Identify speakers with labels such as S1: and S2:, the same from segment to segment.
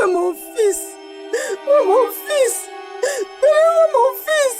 S1: est mon fils? Où est mon fils? Donnez-moi mon fils!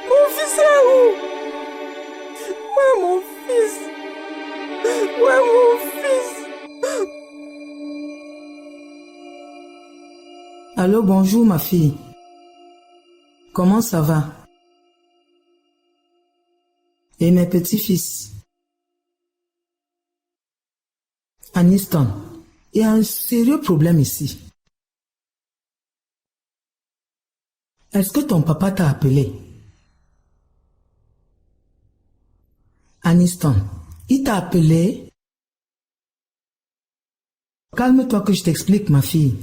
S1: Mon fils est où? Où est mon fils? Où est mon fils?
S2: Allô, bonjour ma fille. Comment ça va? Et mes petits-fils? Aniston, il y a un sérieux problème ici. Est-ce que ton papa t'a appelé? Aniston, il t'a appelé? Calme-toi que je t'explique, ma fille.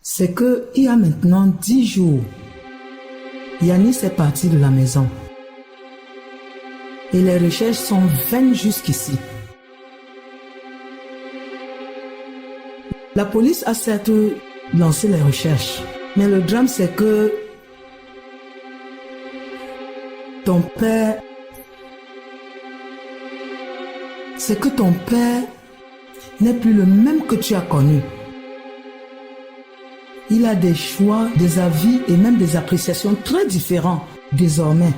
S2: C'est que il y a maintenant 10 jours, Yanis est parti de la maison. Et les recherches sont vaines jusqu'ici. La police a certes lancé les recherches, mais le drame c'est que ton père n'est plus le même que tu as connu. Il a des choix, des avis et même des appréciations très différents désormais.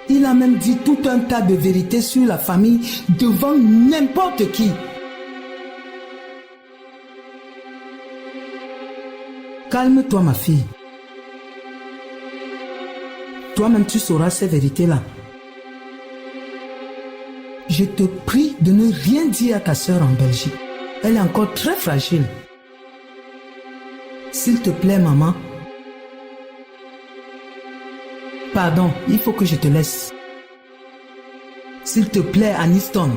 S2: Il a même dit tout un tas de vérités sur la famille devant n'importe qui. Calme-toi, ma fille. Toi-même, tu sauras ces vérités-là. Je te prie de ne rien dire à ta sœur en Belgique. Elle est encore très fragile. S'il te plaît, maman. Pardon, il faut que je te laisse. S'il te plaît, Aniston.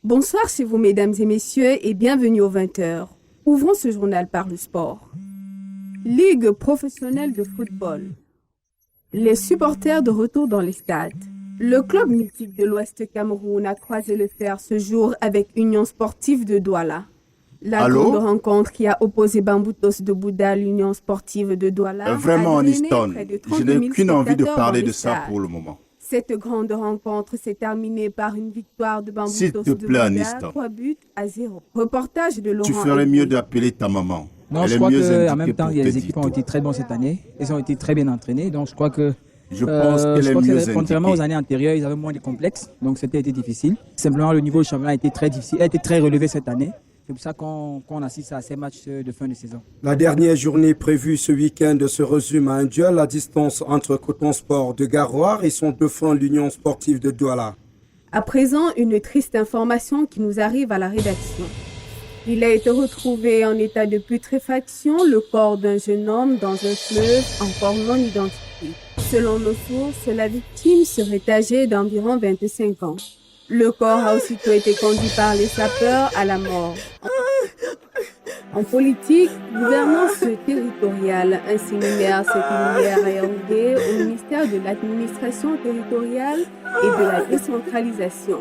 S3: Bonsoir chez vous, mesdames et messieurs, et bienvenue aux 20h. Ouvrons ce journal par le sport. Ligue professionnelle de football. Les supporters de retour dans les stades. Le club mythique de l'Ouest Cameroun a croisé le fer ce jour avec Union sportive de Douala. La grande rencontre qui a opposé Bamboutos de Bouddha à l'Union sportive de Douala.
S4: Vraiment, Aniston, je n'ai qu'une envie de parler de ça pour le moment.
S3: Cette grande rencontre s'est terminée par une victoire de Bamboutos de Bouddha, 3-0. Reportage de Laurent.
S4: Tu ferais mieux d'appeler ta maman.
S5: Non, je crois qu'en même temps, les équipes ont été très bonnes cette année. Elles ont été très bien entraînées. Donc, je crois que, contrairement aux années antérieures, ils avaient moins de complexes. Donc, c'était difficile. Simplement, le niveau du championnat a été très difficile. A été très relevé cette année. C'est pour ça qu'on assiste à ces matchs de fin de saison.
S6: La dernière journée prévue ce week-end se résume à un duel à distance entre Coton Sport de Garoua et son dauphin, l'Union sportive de Douala.
S3: À présent, une triste information qui nous arrive à la rédaction. Il a été retrouvé en état de putréfaction le corps d'un jeune homme dans un fleuve encore non identifié. Selon nos sources, la victime serait âgée d'environ 25 ans. Le corps a aussitôt été conduit par les sapeurs à la mort. En politique, gouvernance territoriale, un séminaire s'est tenu hier à Yaoundé au ministère de l'administration territoriale et de la décentralisation.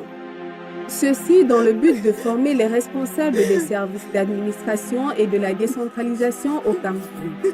S3: Ceci dans le but de former les responsables des services d'administration et de la décentralisation au Cameroun.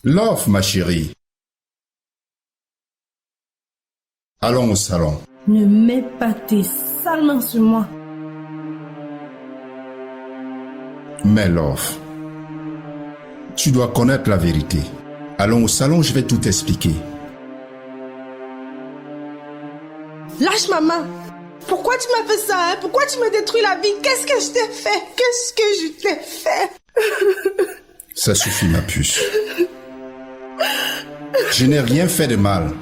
S7: Love, ma chérie. Allons au salon.
S8: Ne mets pas tes sales mains sur moi.
S7: Mais Love, tu dois connaître la vérité. Allons au salon, je vais tout expliquer.
S8: Lâche ma main. Pourquoi tu m'as fait ça, hein? Pourquoi tu me détruis la vie? Qu'est-ce que je t'ai fait? Qu'est-ce que je t'ai fait?
S7: Ça suffit, ma puce. Je n'ai rien fait de mal.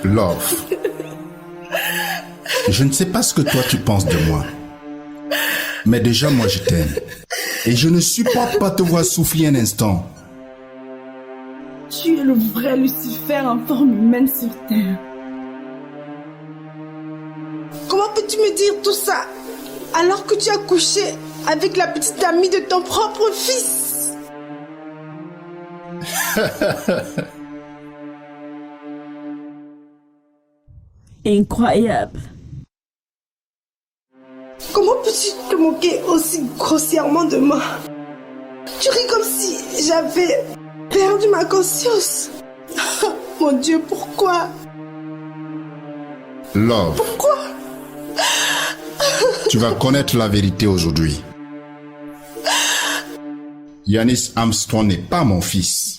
S7: Love. Je ne sais pas ce que toi tu penses de moi. Mais déjà, moi, je t'aime. Et je ne supporte pas te voir souffrir un instant.
S8: Tu es le vrai Lucifer en forme humaine sur Terre. Comment peux-tu me dire tout ça alors que tu as couché avec la petite amie de ton propre fils? Incroyable. Comment peux-tu te moquer aussi grossièrement de moi? Tu ris comme si j'avais perdu ma conscience. Mon Dieu, pourquoi?
S7: Love.
S8: Pourquoi?
S7: Tu vas connaître la vérité aujourd'hui. Yannis Armstrong n'est pas mon fils.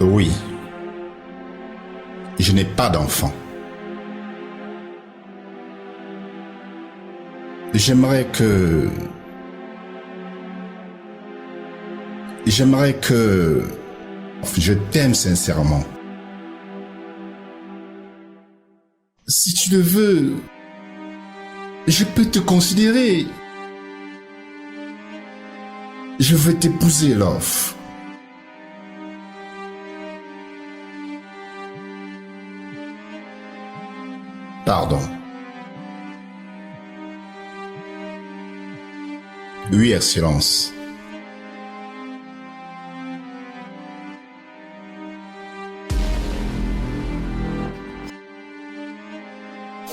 S7: Oui. Je n'ai pas d'enfant. J'aimerais que je t'aime sincèrement. Si tu le veux, je peux te considérer. Je veux t'épouser, Love. Pardon. Oui, Excellence.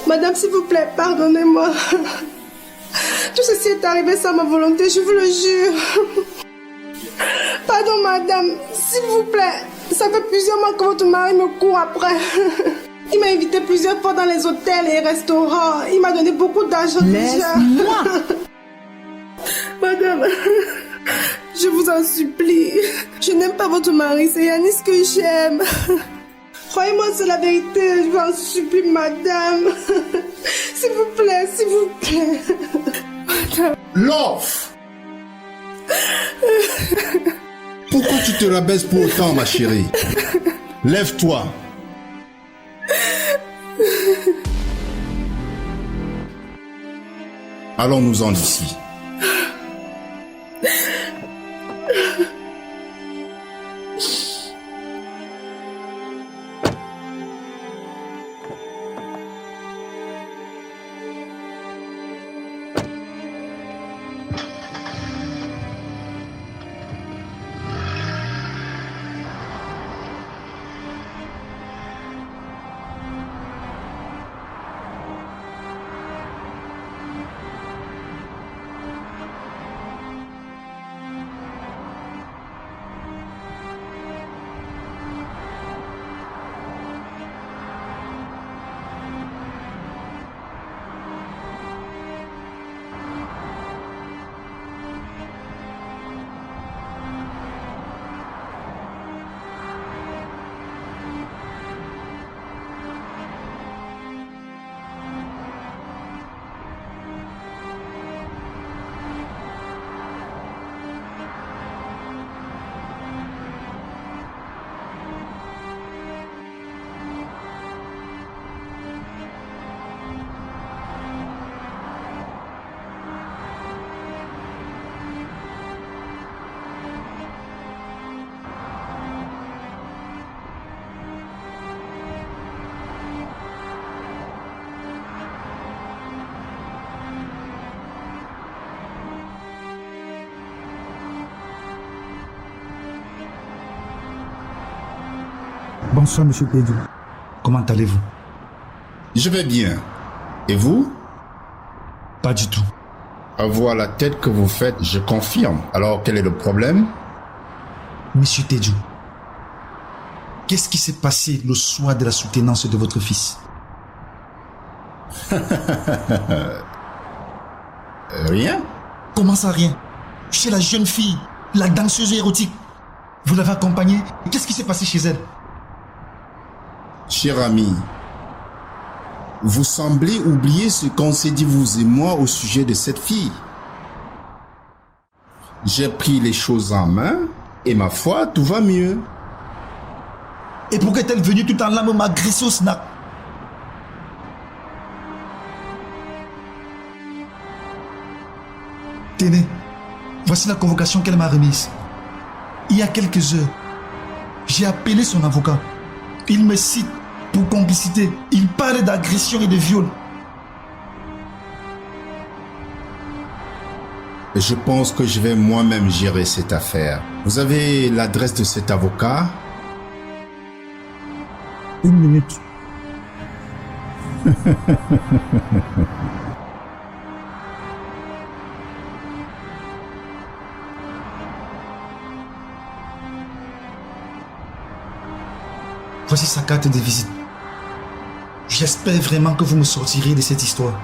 S8: Madame, s'il vous plaît, pardonnez-moi. Tout ceci est arrivé sans ma volonté, je vous le jure. Pardon, madame, s'il vous plaît. Ça fait plusieurs mois que votre mari me court après. Il m'a invité plusieurs fois dans les hôtels et restaurants. Il m'a donné beaucoup d'argent déjà.
S2: Laisse-moi.
S8: Madame, je vous en supplie. Je n'aime pas votre mari, c'est Yannis que j'aime. Croyez-moi, c'est la vérité, je vous en supplie, madame. S'il vous plaît, s'il vous plaît. Madame.
S7: Love! Pourquoi tu te rabaisses pour autant, ma chérie? Lève-toi. Allons-nous-en d'ici.
S9: Bonsoir, monsieur Pédou. Comment allez-vous?
S7: Je vais bien. Et vous?
S9: Pas du tout.
S7: À voir la tête que vous faites, je confirme. Alors, quel est le problème?
S9: Monsieur Tédou, qu'est-ce qui s'est passé le soir de la soutenance de votre fils?
S7: Rien?
S9: Comment ça, rien? Chez la jeune fille, la danseuse érotique. Vous l'avez accompagnée. Qu'est-ce qui s'est passé chez elle?
S7: Cher ami, vous semblez oublier ce qu'on s'est dit vous et moi au sujet de cette fille. J'ai pris les choses en main et ma foi, tout va mieux.
S9: Et pourquoi est-elle venue tout en larmes m'agresser au snack? Tenez, voici la convocation qu'elle m'a remise. Il y a quelques heures, j'ai appelé son avocat. Il me cite pour complicité. Il parle d'agression et de viol.
S7: Je pense que je vais moi-même gérer cette affaire. Vous avez l'adresse de cet avocat?
S9: Une minute. Voici sa carte de visite. J'espère vraiment que vous me sortirez de cette histoire.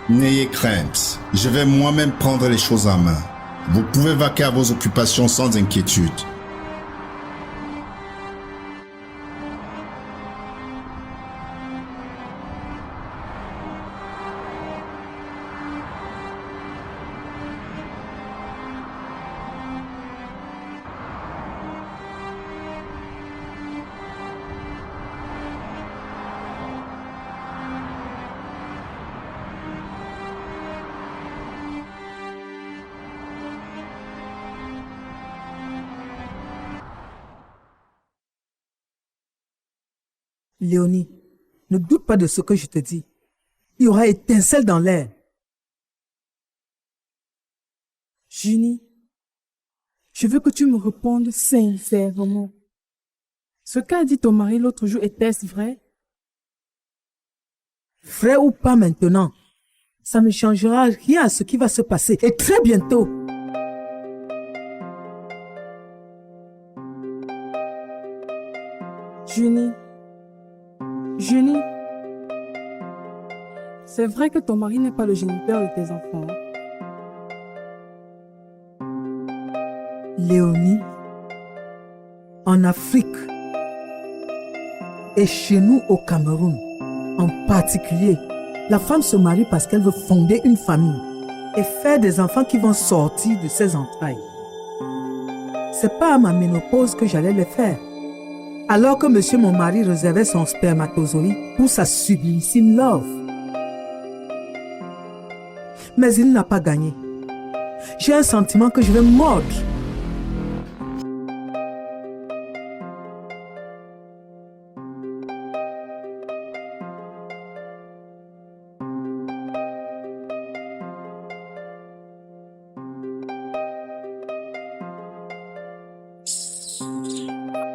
S7: N'ayez crainte, je vais moi-même prendre les choses en main. Vous pouvez vaquer à vos occupations sans inquiétude.
S2: Léonie, ne doute pas de ce que je te dis. Il y aura étincelle dans l'air.
S10: Junie, je veux que tu me répondes sincèrement. Ce qu'a dit ton mari l'autre jour, était-ce vrai?
S2: Vrai ou pas maintenant, ça ne changera rien à ce qui va se passer. Et très bientôt.
S10: Junie, c'est vrai que ton mari n'est pas le géniteur de tes enfants.
S2: Léonie, en Afrique et chez nous au Cameroun, en particulier, la femme se marie parce qu'elle veut fonder une famille et faire des enfants qui vont sortir de ses entrailles. C'est pas à ma ménopause que j'allais les faire. Alors que monsieur mon mari réservait son spermatozoïde pour sa sublimissime love. Mais il n'a pas gagné. J'ai un sentiment que je vais mordre.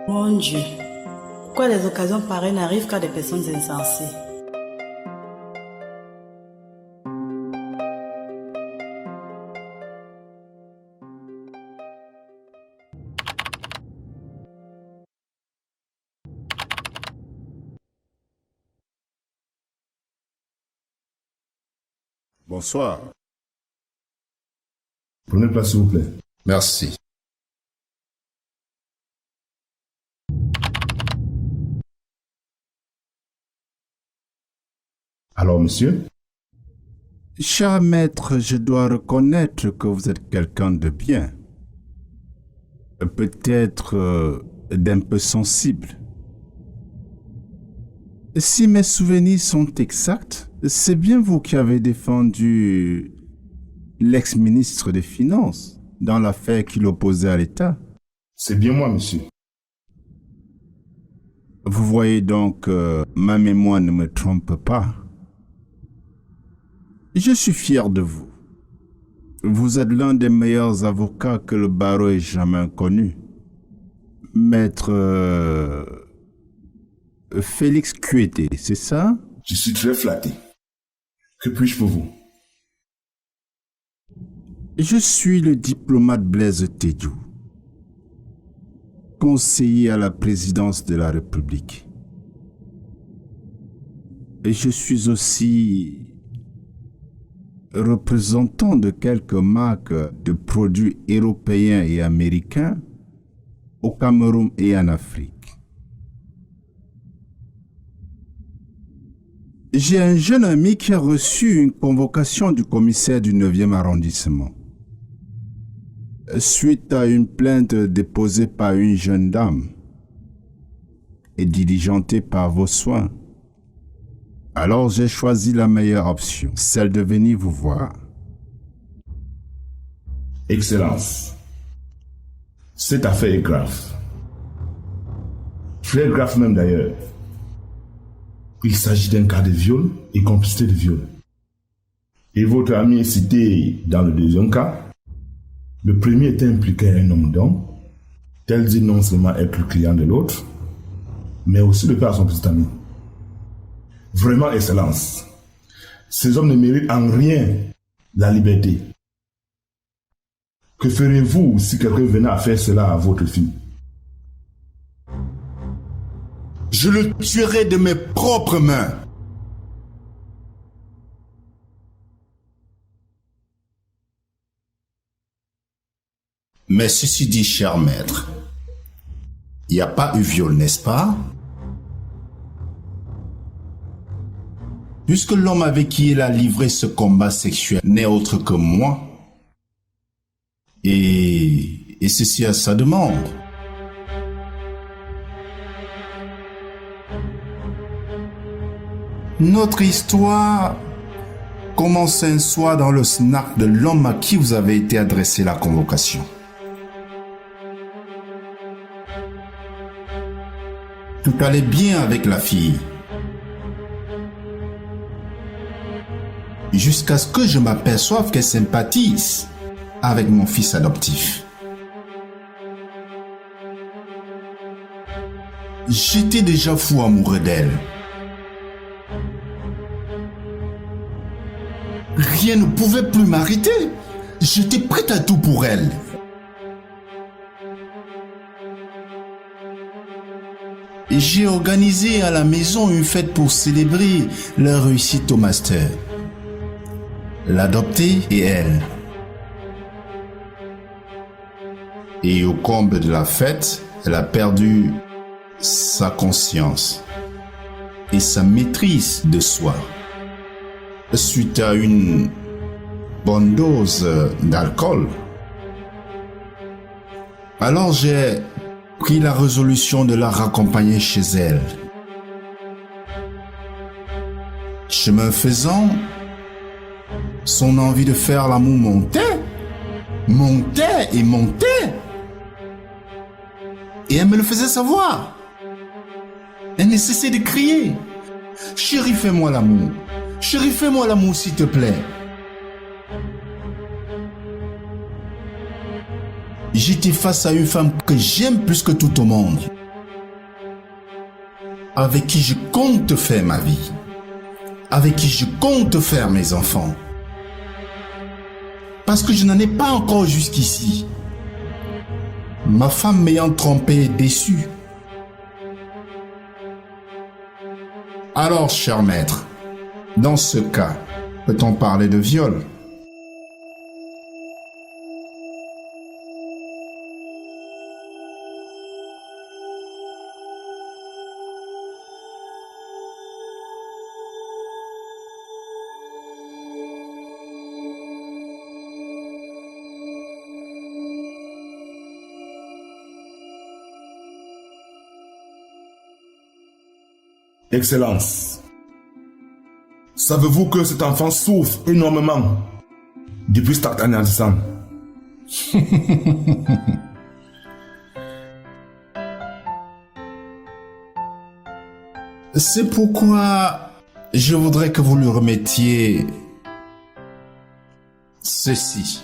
S11: Mon Dieu, pourquoi les occasions pareilles n'arrivent qu'à des personnes insensées?
S4: Bonsoir.
S7: Prenez place, s'il vous plaît. Merci. Alors, monsieur?
S4: Cher maître, je dois reconnaître que vous êtes quelqu'un de bien. Peut-être d'un peu sensible. Si mes souvenirs sont exacts, c'est bien vous qui avez défendu l'ex-ministre des Finances dans l'affaire qui l'opposait à l'État.
S7: C'est bien moi, monsieur.
S4: Vous voyez donc, ma mémoire ne me trompe pas. Je suis fier de vous. Vous êtes l'un des meilleurs avocats que le barreau ait jamais connu. Maître Félix Kuete, c'est ça?
S7: Je suis très flatté. Que puis-je pour vous?
S4: Je suis le diplomate Blaise Tédiou. conseiller à la présidence de la République. Et je suis aussi représentant de quelques marques de produits européens et américains au Cameroun et en Afrique. J'ai un jeune ami qui a reçu une convocation du commissaire du 9e arrondissement suite à une plainte déposée par une jeune dame et diligentée par vos soins. Alors j'ai choisi la meilleure option, celle de venir vous voir.
S12: Excellence, cette affaire est grave. Très grave même d'ailleurs. Il s'agit d'un cas de viol et complicité de viol. Et votre ami est cité dans le deuxième cas. Le premier était impliqué à un homme d'homme, tel dit non seulement être le client de l'autre, mais aussi le père de son petit ami. Vraiment, Excellence, ces hommes ne méritent en rien la liberté. Que ferez-vous si quelqu'un venait à faire cela à votre fille?
S7: Je le tuerai de mes propres mains. Mais ceci dit, cher maître, il n'y a pas eu viol, n'est-ce pas? Puisque l'homme avec qui il a livré ce combat sexuel n'est autre que moi, et ceci à sa demande. Notre histoire commence un soir dans le snack de l'homme à qui vous avez été adressé la convocation. Tout allait bien avec la fille. Jusqu'à ce que je m'aperçoive qu'elle sympathise avec mon fils adoptif. J'étais déjà fou amoureux d'elle. Rien ne pouvait plus m'arrêter. J'étais prêt à tout pour elle. J'ai organisé à la maison une fête pour célébrer leur réussite au master. L'adoptée et elle. Et au comble de la fête, elle a perdu sa conscience et sa maîtrise de soi suite à une bonne dose d'alcool. Alors j'ai pris la résolution de la raccompagner chez elle. Chemin faisant, son envie de faire l'amour montait. Et elle me le faisait savoir. Elle ne cessait de crier. Chérie, fais-moi l'amour. Chérie, fais-moi l'amour, s'il te plaît. J'étais face à une femme que j'aime plus que tout au monde. Avec qui je compte faire ma vie. Avec qui je compte faire mes enfants. Parce que je n'en ai pas encore jusqu'ici. Ma femme m'ayant trompé et déçu. Alors, cher maître, dans ce cas, peut-on parler de viol?
S12: Excellence, savez-vous que cet enfant souffre énormément depuis cette année ensemble?
S7: C'est pourquoi je voudrais que vous lui remettiez ceci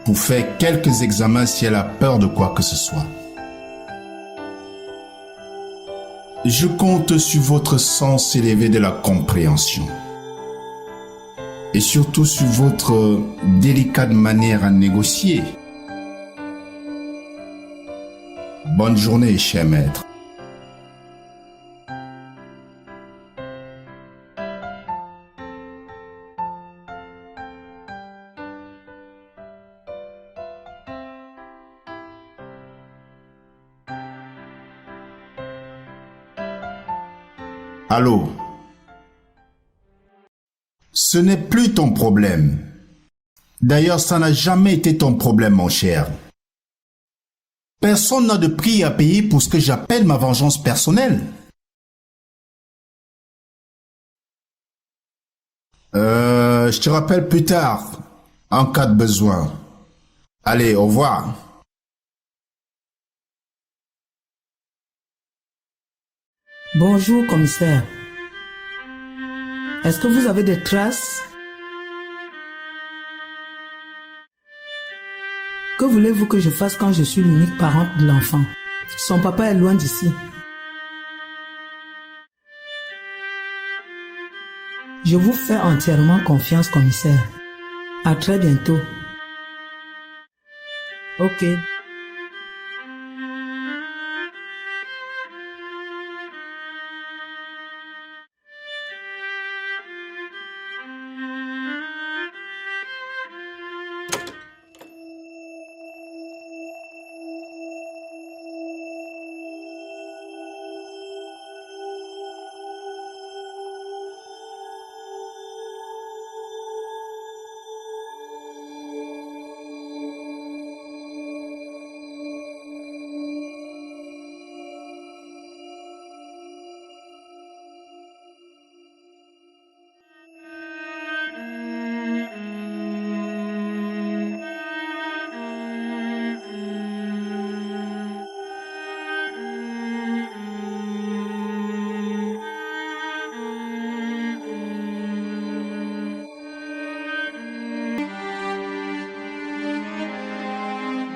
S7: pour faire quelques examens si elle a peur de quoi que ce soit. Je compte sur votre sens élevé de la compréhension et surtout sur votre délicate manière à négocier. Bonne journée, cher maître. Allô? Ce n'est plus ton problème. D'ailleurs, ça n'a jamais été ton problème, mon cher. Personne n'a de prix à payer pour ce que j'appelle ma vengeance personnelle. Je te rappelle plus tard, en cas de besoin. Allez, au revoir.
S2: Bonjour, commissaire. Est-ce que vous avez des traces? Que voulez-vous que je fasse quand je suis l'unique parente de l'enfant? Son papa est loin d'ici. Je vous fais entièrement confiance, commissaire. À très bientôt. Ok.